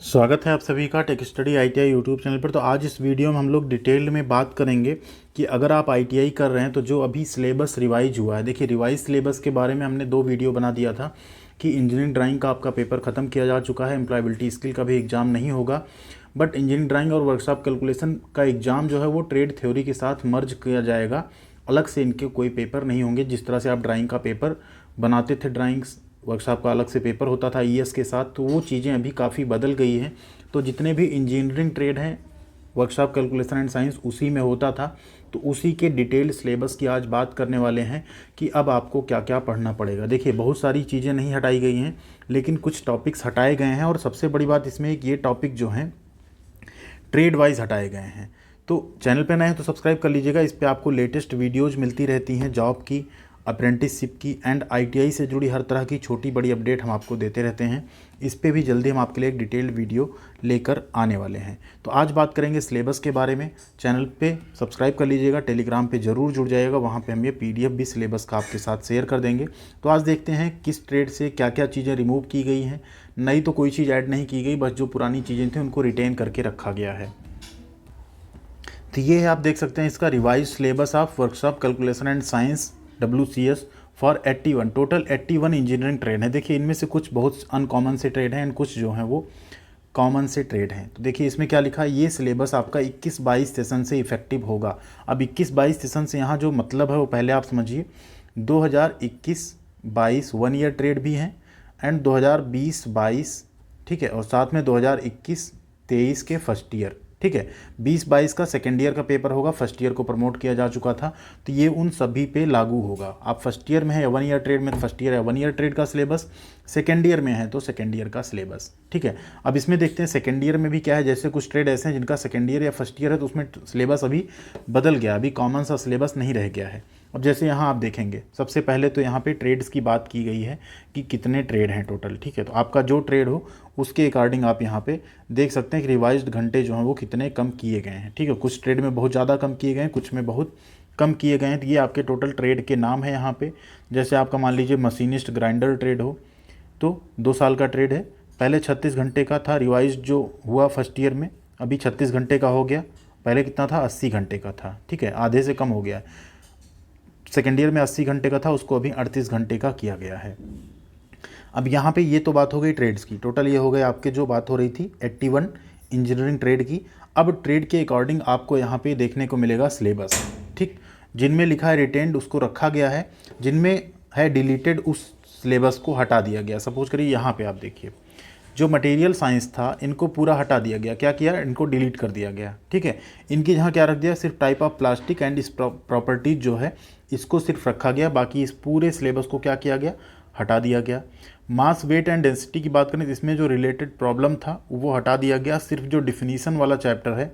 स्वागत है आप सभी का tech study ITI YouTube channel पर। तो आज इस वीडियो में हम लोग डिटेल में बात करेंगे कि अगर आप आईटीआई कर रहे हैं तो जो अभी सिलेबस रिवाइज हुआ है। देखिए, रिवाइज सिलेबस के बारे में हमने 2 वीडियो बना दिया था कि इंजीनियरिंग ड्राइंग का आपका पेपर ख़त्म किया जा चुका है, एम्प्लॉयबिलिटी स्किल का भी एग्ज़ाम नहीं होगा, बट इंजीनियरिंग ड्राइंग और वर्कशॉप कैलकुलेशन का एग्ज़ाम जो है वो ट्रेड थ्योरी के साथ मर्ज किया जाएगा। अलग से इनके कोई पेपर नहीं होंगे। जिस तरह से आप ड्राइंग का पेपर बनाते थे, ड्राइंग्स वर्कशॉप का अलग से पेपर होता था ईएस के साथ, तो वो चीज़ें अभी काफ़ी बदल गई हैं। तो जितने भी इंजीनियरिंग ट्रेड हैं, वर्कशॉप कैलकुलेशन एंड साइंस उसी में होता था। तो उसी के डिटेल्ड सिलेबस की आज बात करने वाले हैं कि अब आपको क्या क्या पढ़ना पड़ेगा। देखिए, बहुत सारी चीज़ें नहीं हटाई गई हैं, लेकिन कुछ टॉपिक्स हटाए गए हैं। और सबसे बड़ी बात इसमें एक ये टॉपिक जो हैं ट्रेड वाइज हटाए गए हैं। तो चैनल पे नए हैं तो सब्सक्राइब कर लीजिएगा। इस पे आपको लेटेस्ट वीडियोज़ मिलती रहती हैं, जॉब की, अप्रेंटिसशिप की एंड आईटीआई से जुड़ी हर तरह की छोटी बड़ी अपडेट हम आपको देते रहते हैं। इस पे भी जल्दी हम आपके लिए एक डिटेल्ड वीडियो लेकर आने वाले हैं। तो आज बात करेंगे सिलेबस के बारे में। चैनल पे सब्सक्राइब कर लीजिएगा, टेलीग्राम पे ज़रूर जुड़ जाइएगा, वहाँ पे हम ये पीडीएफ भी सिलेबस का आपके साथ शेयर कर देंगे। तो आज देखते हैं किस ट्रेड से क्या क्या चीज़ें रिमूव की गई हैं। नई तो कोई चीज़ ऐड नहीं की गई, बस जो पुरानी चीज़ें थी उनको रिटेन करके रखा गया है। तो ये है, आप देख सकते हैं इसका revise syllabus of workshop calculation and science WCS for 81। Total 81 engineering trade है। देखिए, इनमें से कुछ बहुत अनकॉमन से ट्रेड हैं एंड कुछ जो हैं वो कॉमन से ट्रेड हैं। तो देखिए इसमें क्या लिखा है, ये सिलेबस आपका 21-22 सेशन से इफेक्टिव होगा। अब 21-22 सेशन से यहाँ जो मतलब है वो पहले आप समझिए। 2021-22 1 ईयर ट्रेड भी हैं एंड 2020-22, ठीक है, और साथ में 2021-23 के फर्स्ट ईयर, ठीक है। 20-22 का सेकेंड ईयर का पेपर होगा, फर्स्ट ईयर को प्रमोट किया जा चुका था, तो ये उन सभी पे लागू होगा। आप फर्स्ट ईयर में है या 1 ईयर ट्रेड में, तो फर्स्ट ईयर या 1 ईयर ट्रेड का सिलेबस, सेकेंड ईयर में है तो सेकेंड ईयर का सिलेबस, ठीक है। अब इसमें देखते हैं सेकेंड ईयर में भी क्या है। जैसे कुछ ट्रेड ऐसे हैं जिनका सेकेंड ईयर या फर्स्ट ईयर है तो उसमें सिलेबस अभी बदल गया, अभी कॉमन सा सिलेबस नहीं रह गया है। अब जैसे यहाँ आप देखेंगे, सबसे पहले तो यहाँ पे ट्रेड्स की बात की गई है कि कितने ट्रेड हैं टोटल, ठीक है। तो आपका जो ट्रेड हो उसके अकॉर्डिंग आप यहाँ पे देख सकते हैं कि रिवाइज्ड घंटे जो हैं वो कितने कम किए गए हैं, ठीक है। कुछ ट्रेड में बहुत ज़्यादा कम किए गए हैं, कुछ में बहुत कम किए गए हैं। तो ये आपके टोटल ट्रेड के नाम है यहाँ पे। जैसे आपका मान लीजिए मशीनिस्ट ग्राइंडर ट्रेड हो तो 2 साल का ट्रेड है। पहले 36 घंटे का था, रिवाइज जो हुआ फर्स्ट ईयर में, अभी 36 घंटे का हो गया। पहले कितना था, 80 घंटे का था, ठीक है, आधे से कम हो गया। सेकेंड ईयर में 80 घंटे का था, उसको अभी 38 घंटे का किया गया है। अब यहाँ पे ये तो बात हो गई ट्रेड्स की। टोटल ये हो गए आपके जो बात हो रही थी 81 इंजीनियरिंग ट्रेड की। अब ट्रेड के अकॉर्डिंग आपको यहाँ पे देखने को मिलेगा सिलेबस, ठीक। जिनमें लिखा है रिटेन्ड उसको रखा गया है, जिनमें है डिलीटेड उस सिलेबस को हटा दिया गया। सपोज करिए यहाँ पे आप देखिए, जो मटेरियल साइंस था इनको पूरा हटा दिया गया। क्या किया, इनको डिलीट कर दिया गया, ठीक है। इनकी जहाँ क्या रख दिया, सिर्फ टाइप ऑफ प्लास्टिक एंड इस प्रॉपर्टीज जो है इसको सिर्फ रखा गया। बाकी इस पूरे सिलेबस को क्या किया गया, हटा दिया गया। मास वेट एंड डेंसिटी की बात करें तो इसमें जो रिलेटेड प्रॉब्लम था वो हटा दिया गया। सिर्फ जो डिफिनीसन वाला चैप्टर है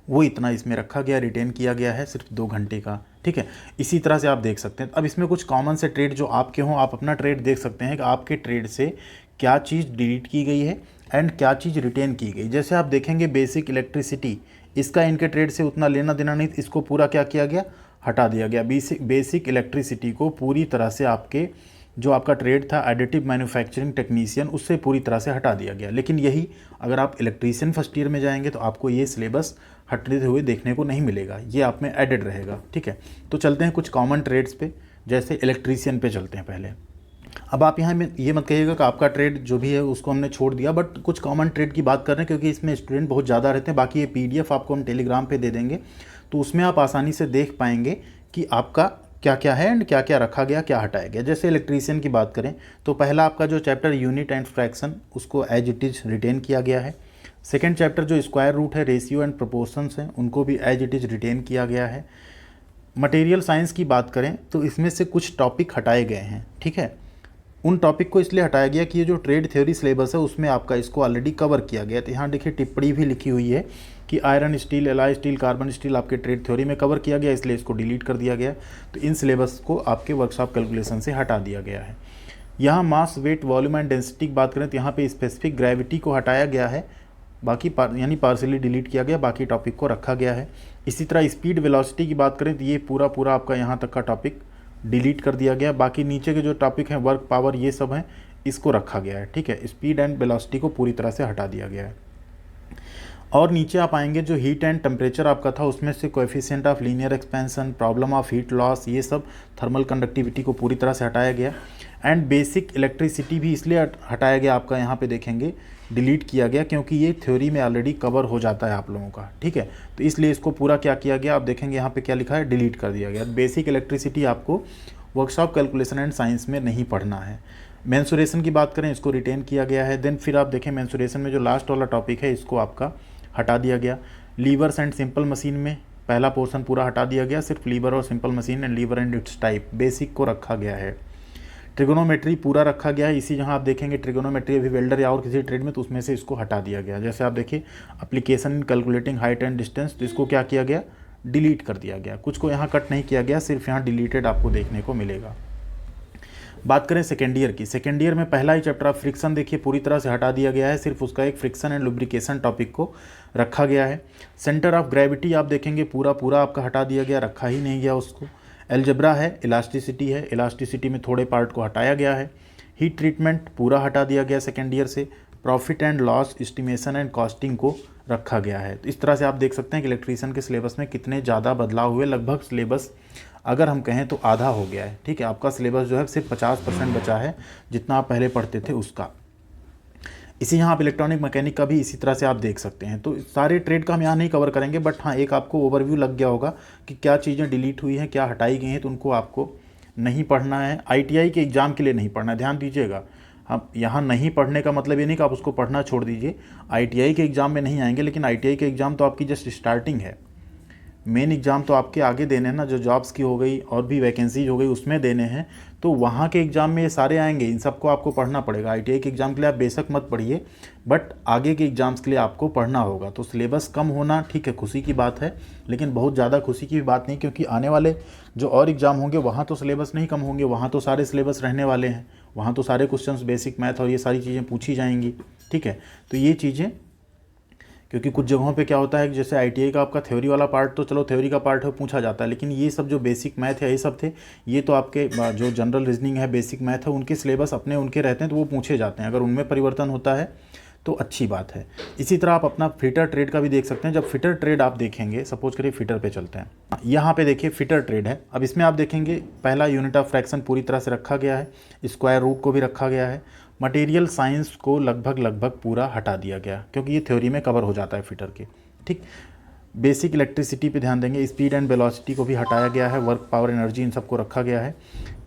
वो इतना इसमें रखा गया, रिटेन किया गया है, सिर्फ 2 घंटे का, ठीक है। इसी तरह से आप देख सकते हैं। अब इसमें कुछ कॉमन से ट्रेड जो आपके हों, आप अपना ट्रेड देख सकते हैं कि आपके ट्रेड से क्या चीज़ डिलीट की गई है एंड क्या चीज़ रिटेन की गई। जैसे आप देखेंगे बेसिक इलेक्ट्रिसिटी, इसका इनके ट्रेड से उतना लेना देना नहीं, इसको पूरा क्या किया गया, हटा दिया गया। बेसिक इलेक्ट्रिसिटी को पूरी तरह से आपके जो आपका ट्रेड था एडिटिव मैन्युफैक्चरिंग टेक्नीशियन, उससे पूरी तरह से हटा दिया गया। लेकिन यही अगर आप इलेक्ट्रीशियन फर्स्ट ईयर में जाएंगे तो आपको ये सिलेबस हटते हुए देखने को नहीं मिलेगा, ये आप में एडेड रहेगा, ठीक है। तो चलते हैं कुछ कॉमन ट्रेड्स पे, जैसे इलेक्ट्रीशियन पे चलते हैं पहले। अब आप यहाँ में ये मत कहिएगा कि आपका ट्रेड जो भी है उसको हमने छोड़ दिया, बट कुछ कॉमन ट्रेड की बात कर रहे हैं क्योंकि इसमें स्टूडेंट बहुत ज़्यादा रहते हैं। बाकी ये पीडीएफ आपको हम टेलीग्राम पे दे देंगे, तो उसमें आप आसानी से देख पाएंगे कि आपका क्या क्या है एंड क्या क्या रखा गया, क्या हटाया गया। जैसे इलेक्ट्रीशियन की बात करें तो पहला आपका जो चैप्टर यूनिट एंड फ्रैक्शन, उसको एज इट इज़ रिटेन किया गया है। सेकेंड चैप्टर जो स्क्वायर रूट है, रेशियो एंड प्रोपोर्शंस हैं, उनको भी एज इट इज़ रिटेन किया गया है। मटेरियल साइंस की बात करें तो इसमें से कुछ टॉपिक हटाए गए हैं, ठीक है। उन टॉपिक को इसलिए हटाया गया कि ये जो ट्रेड थ्योरी सिलेबस है उसमें आपका इसको ऑलरेडी कवर किया गया। तो यहाँ देखिए टिप्पणी भी लिखी हुई है कि iron steel, alloy steel, carbon steel आपके ट्रेड थ्योरी में कवर किया गया, इसलिए इसको डिलीट कर दिया गया। तो इन सिलेबस को आपके वर्कशॉप कैलकुलेशन से हटा दिया गया है। यहाँ mass weight volume and density की बात करें तो यहाँ पे स्पेसिफिक ग्रेविटी को हटाया गया है, बाकी यानी पार्सली डिलीट किया गया, बाकी टॉपिक को रखा गया है। इसी तरह स्पीड वेलोसिटी की बात करें तो ये पूरा आपका यहाँ तक का टॉपिक डिलीट कर दिया गया। बाकी नीचे के जो टॉपिक हैं वर्क पावर, ये सब हैं, इसको रखा गया है, ठीक है। स्पीड एंड वेलोसिटी को पूरी तरह से हटा दिया गया है। और नीचे आप आएंगे, जो हीट एंड टेम्परेचर आपका था उसमें से coefficient of linear expansion, problem of heat loss, ये सब थर्मल कंडक्टिविटी को पूरी तरह से हटाया गया। एंड बेसिक इलेक्ट्रिसिटी भी इसलिए हटाया गया आपका, यहाँ पे देखेंगे डिलीट किया गया, क्योंकि ये थ्योरी में ऑलरेडी कवर हो जाता है आप लोगों का, ठीक है। तो इसलिए इसको पूरा क्या किया गया, आप देखेंगे यहाँ पे क्या लिखा है, डिलीट कर दिया गया। बेसिक इलेक्ट्रिसिटी आपको वर्कशॉप कैलकुलेशन एंड साइंस में नहीं पढ़ना है। मेंसुरेशन की बात करें, इसको रिटेन किया गया है। देन फिर आप देखें मेंसुरेशन में जो लास्ट वाला टॉपिक है इसको आपका हटा दिया गया। लीवर्स एंड सिंपल मशीन में पहला पोर्शन पूरा हटा दिया गया, सिर्फ लीवर और simple machine and lever and its type basic को रखा गया है। ट्रिगोनोमेट्री पूरा रखा गया है। इसी जहाँ आप देखेंगे ट्रिगोनोमेट्री अभी वेल्डर या और किसी ट्रेड में, तो उसमें से इसको हटा दिया गया। जैसे आप देखिए application in calculating height and distance, तो इसको क्या किया गया, डिलीट कर दिया गया। कुछ को यहाँ कट नहीं किया गया, सिर्फ यहाँ डिलीटेड आपको देखने को मिलेगा। बात करें सेकेंड ईयर की, सेकेंड ईयर में पहला ही चैप्टर ऑफ फ्रिक्शन देखिए पूरी तरह से हटा दिया गया है, सिर्फ उसका एक फ्रिक्शन एंड लुब्रिकेशन टॉपिक को रखा गया है। सेंटर ऑफ ग्रेविटी आप देखेंगे पूरा आपका हटा दिया गया, रखा ही नहीं गया उसको। एल्जेब्रा है, इलास्टिसिटी है, इलास्टिसिटी में थोड़े पार्ट को हटाया गया है। हीट ट्रीटमेंट पूरा हटा दिया गया सेकेंड ईयर से। Profit and loss estimation and costing को रखा गया है। तो इस तरह से आप देख सकते हैं कि इलेक्ट्रीशियन के सिलेबस में कितने ज़्यादा बदलाव हुए। लगभग सिलेबस अगर हम कहें तो आधा हो गया है, ठीक है। आपका सिलेबस जो है सिर्फ 50% बचा है जितना आप पहले पढ़ते थे उसका। इसी यहाँ आप इलेक्ट्रॉनिक मैकेनिक का भी इसी तरह से आप देख सकते हैं। तो सारे ट्रेड का हम यहाँ नहीं कवर करेंगे, बट हाँ एक आपको ओवरव्यू लग गया होगा कि क्या चीज़ें डिलीट हुई हैं, क्या हटाई गई हैं, तो उनको आपको नहीं पढ़ना है। ITI के एग्ज़ाम के लिए नहीं पढ़ना है, ध्यान दीजिएगा। हम यहाँ नहीं पढ़ने का मतलब ये नहीं कि आप उसको पढ़ना छोड़ दीजिए। ITI के एग्ज़ाम में नहीं आएंगे, लेकिन ITI के एग्ज़ाम तो आपकी जस्ट स्टार्टिंग है। मेन एग्ज़ाम तो आपके आगे देने हैं ना, जो जॉब्स की हो गई और भी वैकेंसीज हो गई उसमें देने हैं, तो वहाँ के एग्ज़ाम में ये सारे आएंगे। इन सबको आपको पढ़ना पड़ेगा। ITI के एग्ज़ाम के लिए आप बेशक मत पढ़िए, बट आगे के एग्ज़ाम्स के लिए आपको पढ़ना होगा। तो सिलेबस कम होना ठीक है, खुशी की बात है, लेकिन बहुत ज़्यादा खुशी की भी बात नहीं, क्योंकि आने वाले जो और एग्ज़ाम होंगे वहाँ तो सिलेबस नहीं कम होंगे, वहाँ तो सारे सिलेबस रहने वाले हैं, वहाँ तो सारे क्वेश्चंस बेसिक मैथ और ये सारी चीज़ें पूछी जाएंगी, ठीक है। तो ये चीज़ें, क्योंकि कुछ जगहों पे क्या होता है कि जैसे ITI का आपका थ्योरी वाला पार्ट तो चलो थ्योरी का पार्ट है पूछा जाता है, लेकिन ये सब जो बेसिक मैथ है ये सब थे, ये तो आपके जो जनरल रीजनिंग है, बेसिक मैथ है, उनके सिलेबस अपने उनके रहते हैं, तो वो पूछे जाते हैं। अगर उनमें परिवर्तन होता है तो अच्छी बात है। इसी तरह आप अपना फिटर ट्रेड का भी देख सकते हैं। जब फिटर ट्रेड आप देखेंगे, सपोज करिए फिटर पे चलते हैं, यहाँ पे देखिए फिटर ट्रेड है। अब इसमें आप देखेंगे पहला यूनिट ऑफ फ्रैक्शन पूरी तरह से रखा गया है, स्क्वायर रूट को भी रखा गया है। मटेरियल साइंस को लगभग पूरा हटा दिया गया, क्योंकि ये थ्योरी में कवर हो जाता है फिटर के, ठीक। बेसिक इलेक्ट्रिसिटी पे ध्यान देंगे, स्पीड एंड वेलोसिटी को भी हटाया गया है, वर्क पावर एनर्जी इन सबको रखा गया है।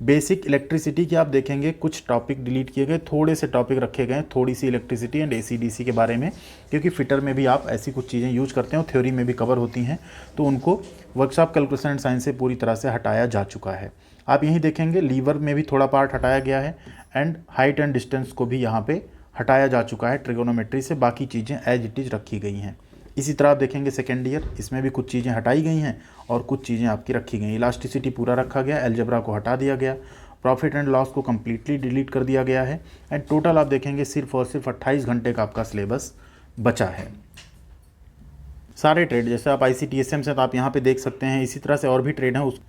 बेसिक इलेक्ट्रिसिटी के आप देखेंगे कुछ टॉपिक डिलीट किए गए, थोड़े से टॉपिक रखे गए, थोड़ी सी इलेक्ट्रिसिटी एंड AC/DC के बारे में, क्योंकि फिटर में भी आप ऐसी कुछ चीज़ें यूज करते हैं और थ्योरी में भी कवर होती हैं, तो उनको वर्कशॉप कैलकुलेशन एंड साइंस से पूरी तरह से हटाया जा चुका है। आप यहीं देखेंगे लीवर में भी थोड़ा पार्ट हटाया गया है, एंड हाइट एंड डिस्टेंस को भी यहाँ पे हटाया जा चुका है ट्रिगोनोमेट्री से। बाकी चीज़ें एज इट इज़ रखी गई हैं। इसी तरह आप देखेंगे सेकेंड ईयर, इसमें भी कुछ चीज़ें हटाई गई हैं और कुछ चीज़ें आपकी रखी गई। इलास्टिसिटी पूरा रखा गया, एल्जेब्रा को हटा दिया गया, प्रॉफिट एंड लॉस को कम्प्लीटली डिलीट कर दिया गया है, एंड टोटल आप देखेंगे सिर्फ और सिर्फ 28 घंटे का आपका सिलेबस बचा है। सारे ट्रेड जैसे आप ICTSM से तो आप यहाँ पे देख सकते हैं, इसी तरह से और भी ट्रेड हैं। उस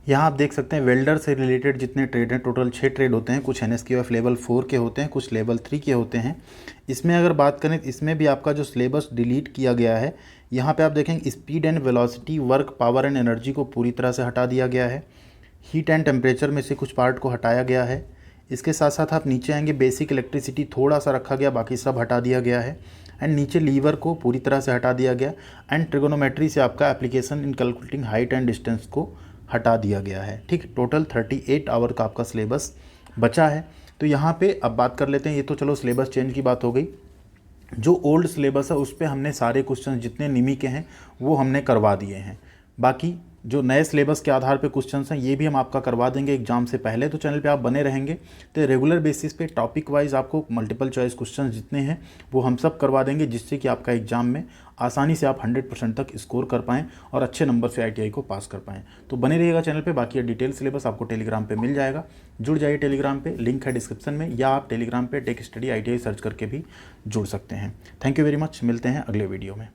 यहाँ आप देख सकते हैं वेल्डर से रिलेटेड जितने ट्रेड हैं, टोटल 6 ट्रेड होते हैं। कुछ NSQF लेवल 4 के होते हैं, कुछ लेवल 3 के होते हैं। इसमें अगर बात करें, इसमें भी आपका जो सिलेबस डिलीट किया गया है, यहाँ पे आप देखेंगे speed and velocity, work power and energy को पूरी तरह से हटा दिया गया है। हीट एंड टेम्परेचर में से कुछ पार्ट को हटाया गया है। इसके साथ साथ आप नीचे आएंगे, बेसिक इलेक्ट्रिसिटी थोड़ा सा रखा गया, बाकी सब हटा दिया गया है। एंड नीचे लीवर को पूरी तरह से हटा दिया गया, एंड ट्रिगोनोमेट्री से आपका application in calculating height and distance को हटा दिया गया है, ठीक। टोटल 38 आवर का आपका सिलेबस बचा है। तो यहाँ पे अब बात कर लेते हैं, ये तो चलो सिलेबस चेंज की बात हो गई। जो ओल्ड सिलेबस है उस पर हमने सारे क्वेश्चन जितने निमी के हैं वो हमने करवा दिए हैं। बाकी जो नए सिलेबस के आधार पे क्वेश्चंस हैं ये भी हम आपका करवा देंगे एग्जाम से पहले। तो चैनल पे आप बने रहेंगे तो रेगुलर बेसिस पे टॉपिक वाइज आपको मल्टीपल चॉइस क्वेश्चंस जितने हैं वो हम सब करवा देंगे, जिससे कि आपका एग्जाम में आसानी से आप 100% तक स्कोर कर पाएँ और अच्छे नंबर से ITI को पास कर पाएँ। तो बने रहिएगा चैनल पर। बाकी डिटेल सिलेबस आपको टेलीग्राम पर मिल जाएगा, जुड़ जाइए टेलीग्राम पर, लिंक है डिस्क्रिप्शन में, या आप टेलीग्राम पर टेक स्टडी ITI सर्च करके भी जुड़ सकते हैं। थैंक यू वेरी मच, मिलते हैं अगले वीडियो में।